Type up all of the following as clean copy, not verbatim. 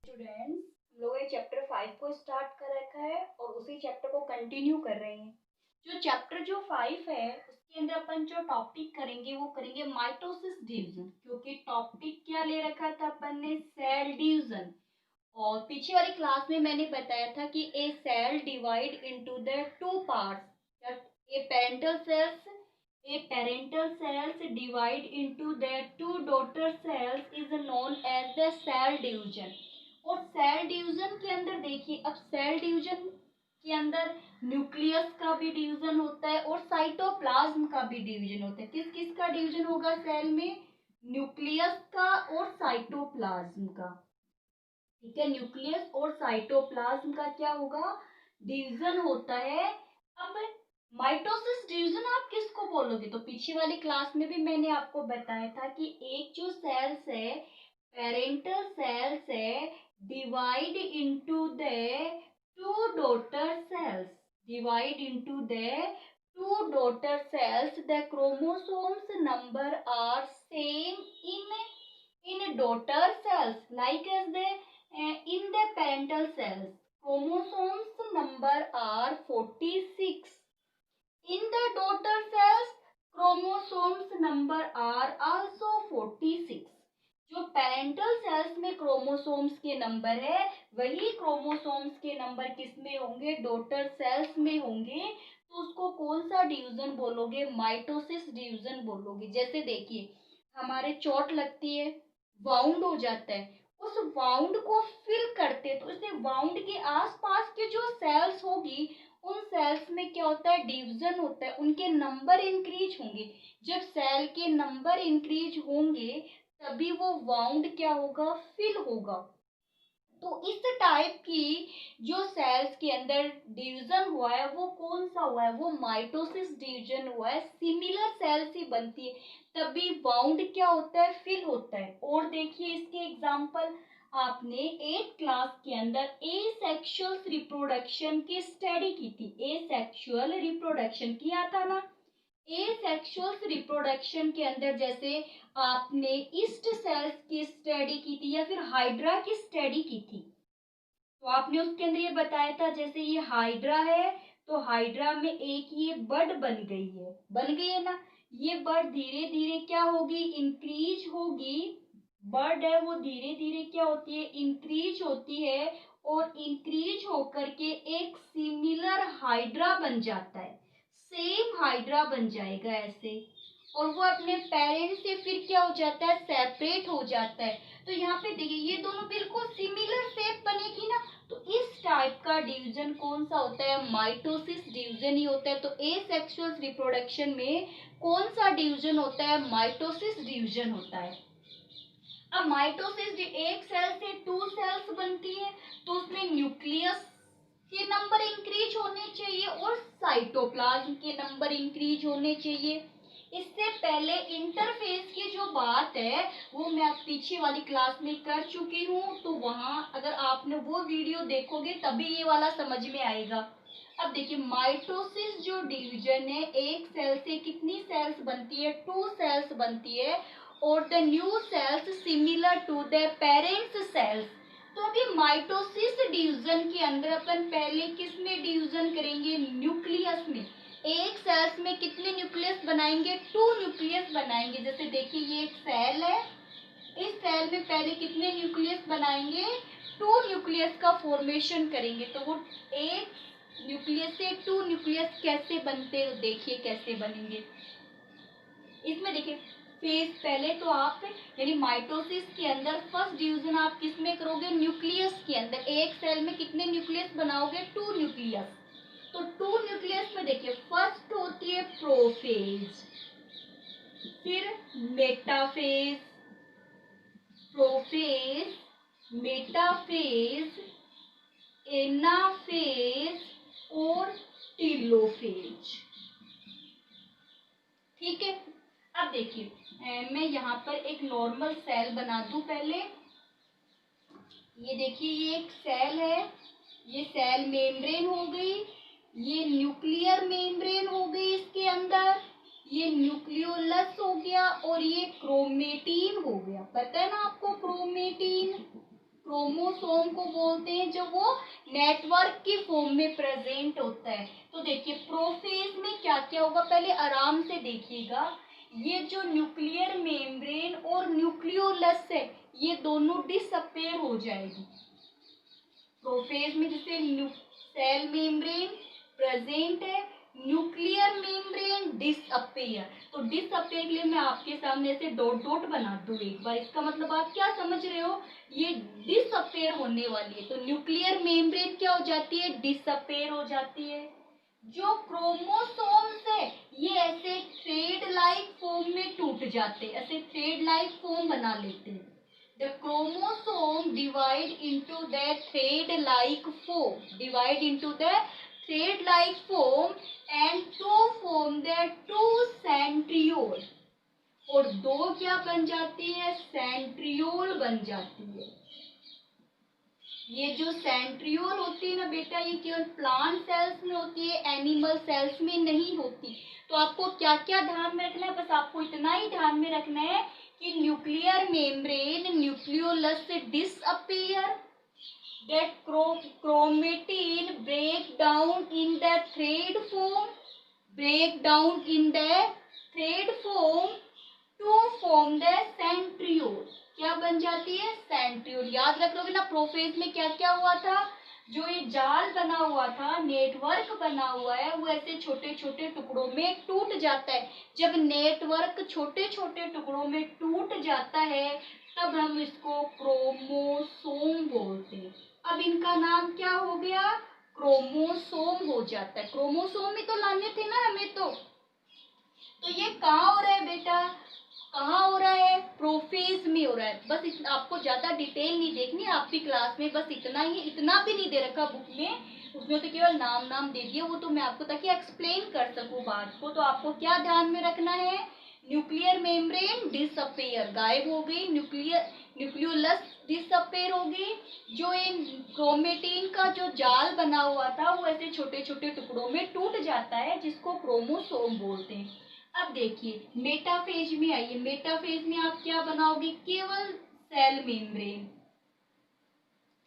Students, हम लोगों ने चैप्टर 5 को स्टार्ट कर रखा है और उसी चैप्टर को कंटिन्यू कर रहे हैं। जो चैप्टर जो 5 है उसके अंदर अपन जो टॉपिक करेंगे वो करेंगे माइटोसिस डिवीजन, क्योंकि टॉपिक क्या ले रखा था अपन ने, सेल डिवीजन। और पीछे वाली क्लास में मैंने बताया था कि a cell divide into the two parts, a parental cells divide into the two daughter cells is known as the cell division. और सेल डिवीजन के अंदर देखिए, अब सेल डिवीजन के अंदर न्यूक्लियस का भी डिवीजन होता है और साइटोप्लाज्म का भी डिवीजन होता है। किस किस का डिवीजन होगा सेल में? न्यूक्लियस का और साइटोप्लाज्म का। ठीक है, न्यूक्लियस और साइटोप्लाज्म का क्या होगा, डिवीजन होता है। अब माइटोसिस डिवीजन आप किसको बोलोगे? तो पीछे वाली क्लास में भी मैंने आपको बताया था कि एक जो सेल्स है, पेरेंटल सेल्स है, divide into the two daughter cells, divide into the two daughter cells, the chromosomes number are same in daughter cells like as the in the parental cells. Chromosomes number are 46. In the daughter cells, chromosomes number are also 46. जो parental sales में chromosomes के number है, वही chromosomes के number किस में होंगे? Daughter cells में होंगे। तो उसको कौन सा डिवीजन बोलोगे? माइटोसिस डिवीजन बोलोगे। जैसे देखिए, हमारे चोट लगती है, वाउंड हो जाता है, उस वाउंड को फिल करते हैं, तो इससे वाउंड के आसपास के जो सेल्स होगी, उन सेल्स में क्या होता है? डिवीजन होता है, उनके नंबर इंक्रीज होंगे। जब सेल के नंबर इंक्रीज होंगे तभी वो वाउंड क्या होगा? फिल होगा। तो इस टाइप की जो सेल्स के अंदर डिवीजन हुआ है वो कौन सा हुआ है? वो माइटोसिस डिवीजन हुआ है। सिमिलर सेल्स ही बनती है तभी वाउंड क्या होता है? फिल होता है। और देखिए इसके एग्जांपल, आपने 8th क्लास के अंदर एसेक्सुअल रिप्रोडक्शन की स्टडी की थी। एसेक्सुअल रिप्रोडक्शन किया था ना? एसेक्सुअल रिप्रोडक्शन के अंदर जैसे आपने ईस्ट सेल्स की स्टडी की थी या फिर हाइड्रा की स्टडी की थी, तो आपने उसके अंदर ये बताया था, जैसे ये हाइड्रा है तो हाइड्रा में एक ये बड बन गई है ना? ये बड धीरे धीरे क्या होगी? इंक्रीज होगी। बर्ड है वो धीरे धीरे क्या होती है? इंक्रीज होती है और इंक्रीज होकर के एक सिमिलर हाइड्रा बन जाता है, सेम हाइड्रा बन जाएगा ऐसे। और वो अपने पेरेंट्स से फिर क्या हो जाता है? सेपरेट हो जाता है। तो यहाँ पे देखिए ये दोनों बिल्कुल सिमिलर शेप बनेगी ना, तो इस टाइप का डिवीजन कौन सा होता है? माइटोसिस डिवीजन ही होता है। तो एसेक्सुअल रिप्रोडक्शन में कौन सा डिवीजन होता है? माइटोसिस डिवीजन होता है। अब माइटोसिस एक सेल से टू सेल्स बनती है, तो उसमें न्यूक्लियस के नंबर इंक्रीज होने चाहिए और साइटोप्लाज्म के नंबर इंक्रीज होने चाहिए। इससे पहले इंटरफेस की जो बात है वो मैं आप पीछे वाली क्लास में कर चुकी हूँ, तो वहां अगर आपने वो वीडियो देखोगे तभी ये वाला समझ में आएगा। अब देखिए माइटोसिस जो डिवीजन है, एक सेल से कितनी सेल्स बनती है? टू सेल्स बनती है और the new cells similar to the parents cells. तो अभी माइटोसिस डिवीजन के अंदर अपन पहले किस में डिवीजन करेंगे? न्यूक्लियस में। एक सेल्स में कितने न्यूक्लियस बनाएंगे? टू न्यूक्लियस बनाएंगे। जैसे देखिए ये एक सेल है, इस सेल में पहले कितने न्यूक्लियस बनाएंगे? टू न्यूक्लियस का फॉर्मेशन करेंगे। तो वो एक न्यूक्लियस से टू न्यूक्लियस कैसे बनते हैं? देखिए कैसे बनेंगे। इसमें देखिए फेज पहले तो आप यानी माइटोसिस के अंदर फर्स्ट डिवीजन आप किस में करोगे? न्यूक्लियस के अंदर। एक सेल में कितने न्यूक्लियस बनाओगे? Two nucleus. तो टू न्यूक्लियस में देखिए फर्स्ट होती है प्रोफेज, फिर मेटाफेज, प्रोफेज, मेटाफेज, एनाफेज और टीलोफेज। ठीक है, अब देखिए मैं यहाँ पर एक नॉर्मल सेल बना दूं पहले। ये देखिए ये एक सेल है, ये सेल मेम्ब्रेन हो गई, ये न्यूक्लियर मेम्ब्रेन हो गई इसके अंदर, ये न्यूक्लियोलस हो गया और ये क्रोमेटीन हो गया। पता है ना आपको क्रोमेटीन? क्रोमोसोम को बोलते हैं जब वो नेटवर्क की फॉर्म में प्रेजेंट होता है। तो देखिए प्रोफेज में क्या क्या होगा, पहले आराम से देखिएगा। ये जो न्यूक्लियर मेम्ब्रेन और न्यूक्लियोलस है ये दोनों डिसअपेयर हो जाएगी। प्रोफेज में जैसे सेल मेम्ब्रेन प्रेजेंट है, न्यूक्लियर मेम्ब्रेन डिसअपेयर। तो डिसअपेयर के लिए मैं आपके सामने ऐसे डॉट डॉट बना दूं एक बार, इसका मतलब आप क्या समझ रहे हो, ये डिसअपेयर होने वाली है। तो न्यूक्लियर मेम्ब्रेन क्या हो जाती है, डिसअपेयर हो जाती है। जो क्रोमोसोम्स है ये ऐसे थ्रेड लाइक फॉर्म में टूट जाते हैं, ऐसे थ्रेड लाइक फॉर्म बना लेते हैं। The chromosome divide into the thread-like form, divide into the thread-like form and to form the two centrioles. और दो क्या बन जाती है, सेंट्रियोल बन जाती है। ये जो सेंट्रियोल होती है ना बेटा, ये केवल प्लांट सेल्स में होती है, एनिमल सेल्स में नहीं होती। तो आपको क्या क्या ध्यान में रखना है, बस आपको इतना ही ध्यान में रखना है कि न्यूक्लियर मेम्ब्रेन न्यूक्लियोलस से disappear, that chromatin break down in the thread form, break down in the thread form to form the centriole। क्या बन जाती है, सेंट्रियोल। याद रख लोगे ना प्रोफेज में क्या क्या हुआ था, जो ये जाल बना हुआ था, नेटवर्क बना हुआ है, वो ऐसे छोटे छोटे टुकड़ों में टूट जाता है। जब नेटवर्क छोटे छोटे टुकड़ों में टूट जाता है तब हम इसको क्रोमोसोम बोलते हैं। अब इनका नाम क्या हो गया, क्रोमोसोम हो जाता है। क्रोमोसोम ही तो लाने थे ना हमें। तो ये कहाँ हो रहा है बेटा, कहाँ हो रहा है, प्रोफेज में हो रहा है। बस आपको ज्यादा डिटेल नहीं देखनी, आपकी क्लास में बस इतना ही, इतना भी नहीं दे रखा बुक में, उसमें तो केवल नाम नाम दे दिए, वो तो मैं आपको ताकि एक्सप्लेन कर सकूं बात को। तो आपको क्या ध्यान में रखना है, न्यूक्लियर मेम्ब्रेन डिसअपेयर, गायब हो गई, न्यूक्लियोलस डिसअपेयर हो गई। जो ये क्रोमेटिन का जो जाल बना हुआ था वो ऐसे छोटे छोटे टुकड़ों में टूट जाता है, जिसको क्रोमोसोम बोलते हैं। अब देखिए मेटाफेज में आइए, मेटाफेज में आप क्या बनाओगे, केवल सेल मेम्ब्रेन।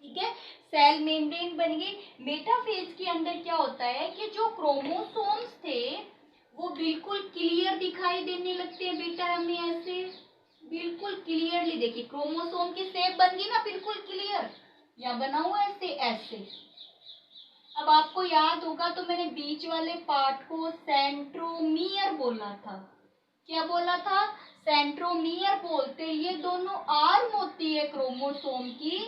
ठीक है, सेल मेम्ब्रेन बन गई। मेटाफेज के अंदर क्या होता है कि जो क्रोमोसोम्स थे वो बिल्कुल क्लियर दिखाई देने लगते हैं बेटा, हमें ऐसे बिल्कुल क्लियरली। देखिए क्रोमोसोम की शेप बन गई ना बिल्कुल क्लियर, यहाँ बना हुआ ऐसे ऐसे। अब आपको याद होगा तो मैंने बीच वाले पार्ट को सेंट्रोमियर बोला था। क्या बोला था, सेंट्रोमियर बोलते। ये दोनों आर्म होती है क्रोमोसोम की,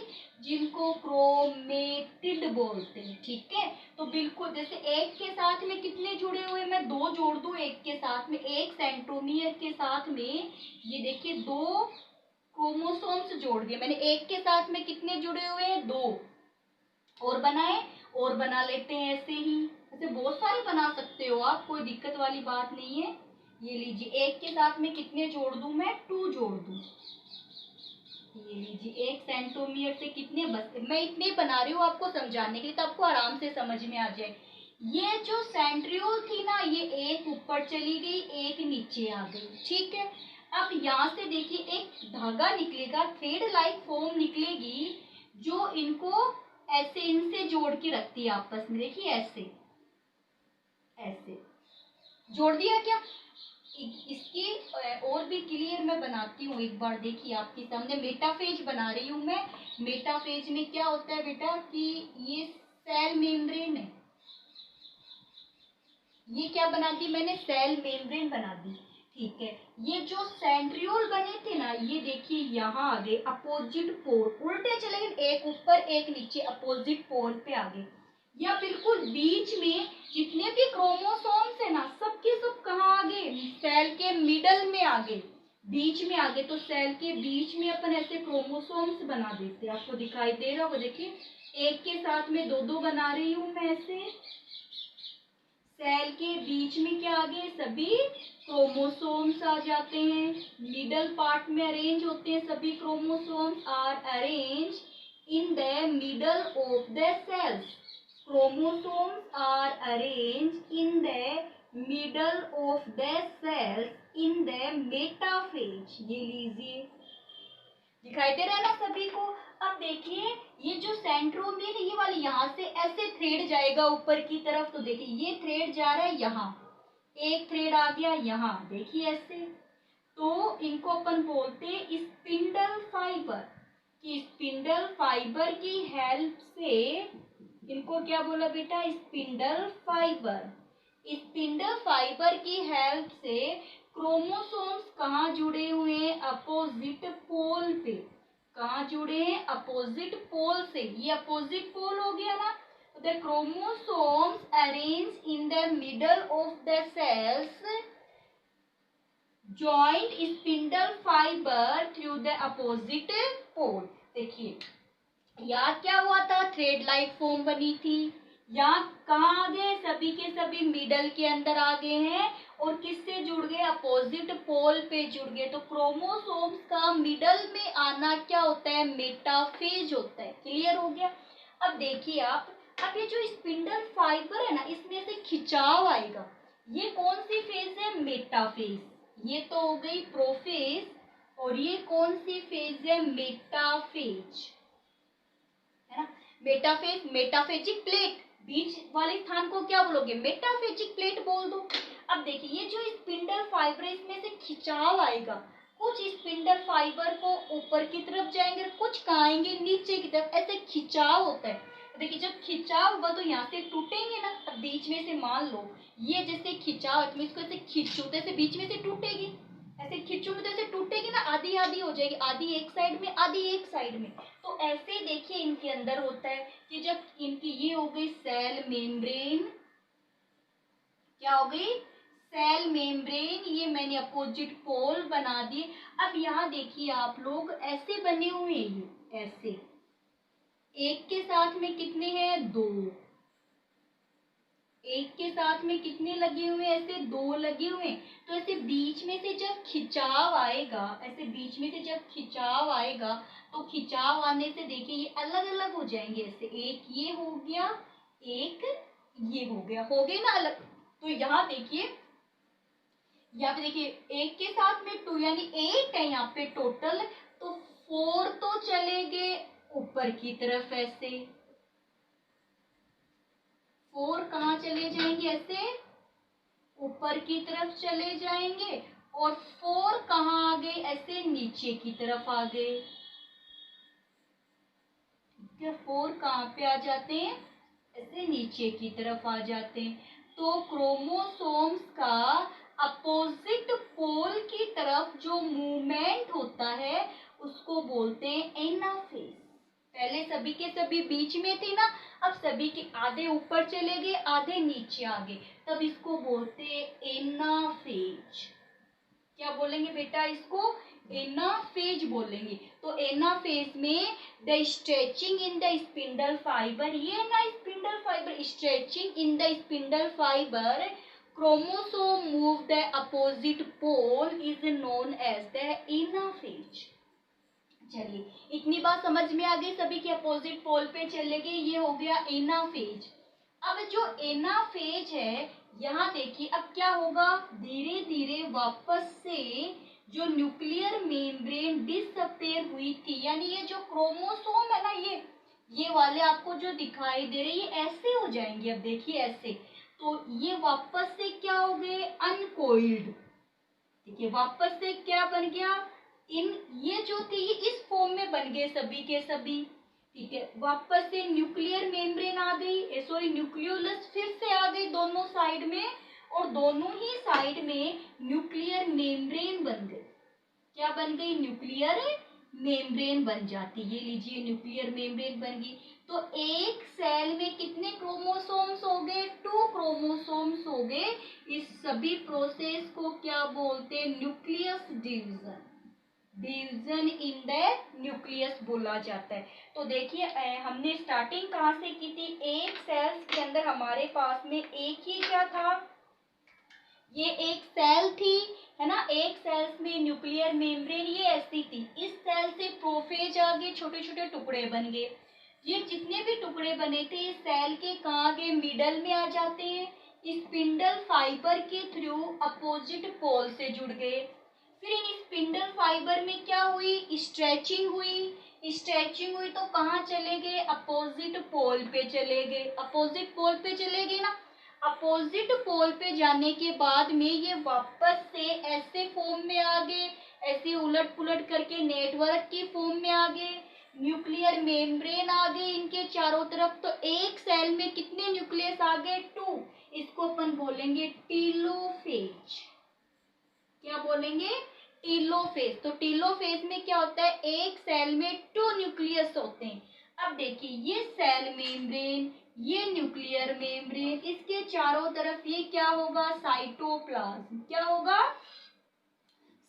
जिनको क्रोमेटिड बोलते हैं। ठीक है, तो बिल्कुल जैसे एक के साथ में कितने जुड़े हुए, मैं दो जोड़ दूं एक के साथ में, एक सेंट्रोमियर के साथ में, ये देखिए दो क्रोमोसोम्स जोड़ दिए मैंने, एक के साथ में कितने जुड़े हुए हैं, दो। और बनाए, और बना लेते हैं ऐसे ही, ऐसे बहुत सारे बना सकते हो आप, कोई दिक्कत वाली बात नहीं है। ये लीजिए एक के साथ में कितने जोड़ दूं मैं, 2 जोड़ दूं। ये लीजिए एक सेंट्रोमियर से कितने बचते, मैं इतने बना रही हूँ आपको समझाने के लिए, तो आपको आराम से समझ में आ जाए। ये जो सेंट्रियोल थी ना, ये एक ऊपर चली गई, एक नीचे आ गई। ठीक है, अब यहाँ से देखिए एक धागा निकलेगा, थ्रेड लाइक फॉर्म निकलेगी, जो इनको ऐसे इनसे जोड़ के रखती है आपस में। देखिए ऐसे ऐसे जोड़ दिया क्या, इसकी और भी क्लियर मैं बनाती हूँ एक बार। देखिए आपके सामने मेटाफेज बना रही हूँ मैं। मेटाफेज में क्या होता है बेटा कि ये सेल मेम्ब्रेन है, ये क्या बना दी मैंने, सेल मेम्ब्रेन बना दी। ठीक है, ये जो सेंट्रियोल बने थे ना, ये देखिए यहाँ आ गए अपोजिट पोल, उल्टे चले गए, एक ऊपर एक नीचे, अपोजिट पोल पे आ गए। या बिल्कुल बीच में जितने भी क्रोमोसोम्स है ना, सबके सब कहाँ आ गए, सेल के मिडल में आ गए, बीच में आ गए। तो सेल के बीच में अपन ऐसे क्रोमोसोम्स बना देते, आपको दिखाई दे रहा होगा। देखिए एक के साथ में दो दो बना रही हूँ मैं ऐसे, सेल के बीच में क्या आ गए, सभी क्रोमोसोम्स आ जाते हैं, मिडल पार्ट में अरेंज होते हैं सभी chromosomes, are arrange in the middle of the cells. Chromosomes are arrange in the middle of the cells in the metaphase. ये लीजिए दिखाई दे रहा है ना सभी को। अब देखिए सेंट्रोमियर ये वाली यहाँ से ऐसे थ्रेड जाएगा ऊपर की तरफ, तो देखिए ये थ्रेड जा रहा है यहाँ, एक थ्रेड आ गया यहाँ, देखिए ऐसे। तो इनको अपन बोलते हैं स्पिंडल फाइबर, कि स्पिंडल फाइबर की हेल्प से, इनको क्या बोला बेटा, स्पिंडल फाइबर। स्पिंडल फाइबर की हेल्प से क्रोमोसोम्स कहाँ जुड़े हुए हैं, अपोजिट पोल पे। कहाँ जुड़े हैं, अपोजिट पोल से। ये अपोजिट पोल हो गया ना। The chromosomes arrange in the middle of the cells joint spindle fibre through the opposite pole. देखिए यहाँ क्या हुआ था, थ्रेड लाइक फॉर्म बनी थी, यहाँ कहाँ आ गए, सभी के सभी मिडल के अंदर आ गए हैं, और किससे जुड़ गए, अपोजिट पोल पे जुड़ गए। तो क्रोमोसोम्स का मिडल में आना क्या होता है, मेटाफेज होता है। क्लियर हो गया। अब देखिए आप, अब ये जो स्पिंडल फाइबर है ना, इसमें से खिंचाव आएगा। ये कौन सी फेज है, मेटाफेज। ये तो हो गई प्रोफेज, और ये कौन सी फेज है, मेटाफेज, है ना। मेटाफेज, मेटाफेजिक प्लेट, बीच वाले स्थान को क्या बोलोगे, मेटाफेजिक प्लेट बोल दो। अब देखिए ये जो स्पिंडल फाइबर है, इसमें से खिंचाव आएगा। कुछ स्पिंडल फाइबर को ऊपर की तरफ जाएंगे, कुछ कहाँ आएंगे, नीचे की तरफ। ऐसे खिंचाव होता है। देखिए जब खिंचाव होगा तो यहाँ से टूटेंगे ना। अब बीच में से मान लो ये जैसे खिंचाव है, तो इसको ऐसे खींचो तो ऐसे बीच में से टूटेगी। ऐसे खींचोगे तो ऐसे टूटेगी ना, आधी आधी हो जाएगी, आधी एक साइड में, आधी एक साइड में। तो ऐसे देखिए इनके अंदर होता है कि जब इनकी ये हो गई सेल मेम्ब्रेन, क्या हो गई, सेल मेम्ब्रेन, ये मैंने अपोजिट पोल बना दिए। अब यहाँ देखिए आप लोग, ऐसे बने हुए हैं ये, ऐसे एक के साथ में कितने हैं, दो। एक के साथ में कितने लगे हुए, ऐसे दो लगे हुए। तो ऐसे बीच में से जब खिंचाव आएगा, ऐसे बीच में से जब खिंचाव आएगा, तो खिंचाव आने से देखिए ये अलग अलग हो जाएंगे। ऐसे एक ये हो गया, एक ये हो गए ना अलग। तो यहाँ देखिए, यहाँ पे देखिए एक के साथ में टू, यानी 8 है यहाँ पे टोटल। तो 4 तो चले गए ऊपर की तरफ, ऐसे 4 कहाँ चले जाएंगे, ऐसे ऊपर की तरफ चले जाएंगे। और 4 कहाँ आ गए, ऐसे नीचे की तरफ आ गए। ठीक है, 4 कहाँ पे आ जाते हैं, ऐसे नीचे की तरफ आ जाते हैं। तो क्रोमोसोम्स का अपोजिट पोल की तरफ जो मूवमेंट होता है, उसको बोलते हैं एनाफेज। पहले सभी के सभी बीच में थे ना, अब सभी के आधे ऊपर चले गए, आधे नीचे आ गए, तब इसको बोलते हैं एनाफेज। क्या बोलेंगे बेटा, इसको एनाफेज बोलेंगे। तो एनाफेज में the stretching in the spindle fibre, ये ना spindle fibre, stretching in the spindle fibre, chromosome move the opposite pole is known as the anaphase. चलिए इतनी बात समझ में आ गई, सभी के अपोजिट पोल पे चले गए, ये हो गया एनाफेज। अब जो एनाफेज है, यहाँ देखिए अब क्या होगा, धीरे धीरे वापस से जो न्यूक्लियर मेम्ब्रेन डिसअपेयर हुई थी, यानी ये जो क्रोमोसोम है ना, ये वाले आपको जो दिखाई दे रहे, ये ऐसे हो जाएंगे। अब देखिए ऐसे, तो ये वापस से क्या हो गए, अनकोइल्ड। देखिए वापस से क्या बन गया, इन ये जो थे ये इस फॉर्म में बन गए सभी के सभी। ठीक है, वापस से न्यूक्लियर मेम्ब्रेन आ गई, सॉरी न्यूक्लियोलस फिर से आ गई दोनों साइड में, और दोनों ही साइड में न्यूक्लियर मेम्ब्रेन बन गई। क्या बन गई, न्यूक्लियर मेम्ब्रेन बन जाती। ये लीजिए न्यूक्लियर मेम्ब्रेन बन गई। तो एक सेल में कितने क्रोमोसोम्स हो गए, 2 क्रोमोसोम्स हो गए। इस सभी प्रोसेस को क्या बोलते हैं, nucleus division. Division in the nucleus बोला जाता है। तो देखिए हमने स्टार्टिंग कहाँ से की थी, एक सेल्स के अंदर हमारे पास में एक ही क्या था, ये एक सेल थी, है ना। एक सेल्स में न्यूक्लियर मेम्ब्रेन ये ऐसी थी। इस सेल से प्रोफेज आ गए, छोटे छोटे टुकड़े बन गए। ये जितने भी टुकड़े बने थे, ये सेल के कहाँ गए, मिडल में आ जाते हैं, स्पिंडल फाइबर के थ्रू अपोजिट पोल से जुड़ गए। फिर इन स्पिंडल फाइबर में क्या हुई, स्ट्रेचिंग हुई, स्ट्रेचिंग हुई तो कहाँ चले गए, अपोजिट पोल पे चले गए, अपोजिट पोल पे चले गए ना। अपोजिट पोल पे जाने के बाद में ये वापस से ऐसे फॉर्म में आ गए, ऐसे उलट पुलट करके नेटवर्क की फॉर्म में आ गए, न्यूक्लियर मेम्ब्रेन आ गए इनके चारों तरफ। तो एक सेल में कितने न्यूक्लियस आ गए, 2। इसको अपन बोलेंगे टीलोफेज। क्या बोलेंगे, टीलोफेज। तो टीलोफेज में क्या होता है, एक सेल में 2 न्यूक्लियस होते हैं। अब देखिए ये सेल मेम्ब्रेन, ये न्यूक्लियर मेम्ब्रेन, इसके चारों तरफ ये क्या होगा, साइटोप्लाज्म। क्या होगा,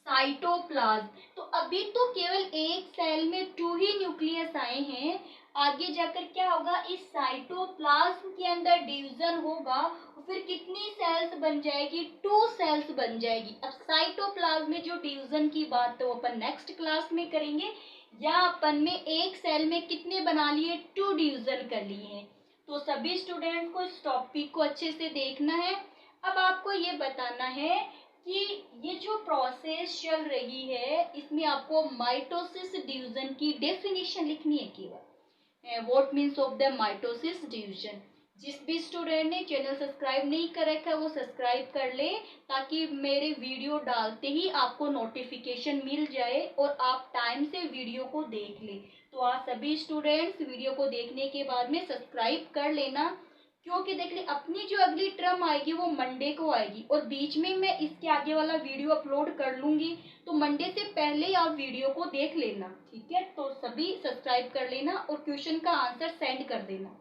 साइटोप्लाज्म। तो अभी तो केवल एक सेल में 2 ही न्यूक्लियस आए हैं, आगे जाकर क्या होगा, इस साइटोप्लाज्म के अंदर डिवीजन होगा, फिर कितनी सेल्स बन जाएगी, 2 सेल्स बन जाएगी। अब साइटोप्लाज्म में जो डिवीजन की बात तो अपन नेक्स्ट क्लास में करेंगे। या अपन में एक सेल में कितने बना लिए, 2 डिवीजन कर लिए हैं। तो सभी स्टूडेंट्स को इस टॉपिक को अच्छे से देखना है। अब आपको ये बताना है कि ये जो प्रोसेस चल रही है इसमें आपको माइटोसिस डिवीजन की डेफिनेशन लिखनी है केवल। What means of the mitosis division. जिस भी स्टूडेंट ने चैनल सब्सक्राइब नहीं कर रखा है वो सब्सक्राइब कर ले, ताकि मेरे वीडियो डालते ही आपको नोटिफिकेशन मिल जाए और आप टाइम से वीडियो को देख ले। तो आप सभी स्टूडेंट्स वीडियो को देखने के बाद में सब्सक्राइब कर लेना, क्योंकि देख ले अपनी जो अगली टर्म आएगी वो मंडे को आएगी और बीच में मैं इसके आगे वाला वीडियो अपलोड कर लूंगी। तो मंडे से पहले आप वीडियो को देख लेना, ठीक है। तो सभी सब्सक्राइब कर लेना और क्वेश्चन का आंसर सेंड कर देना।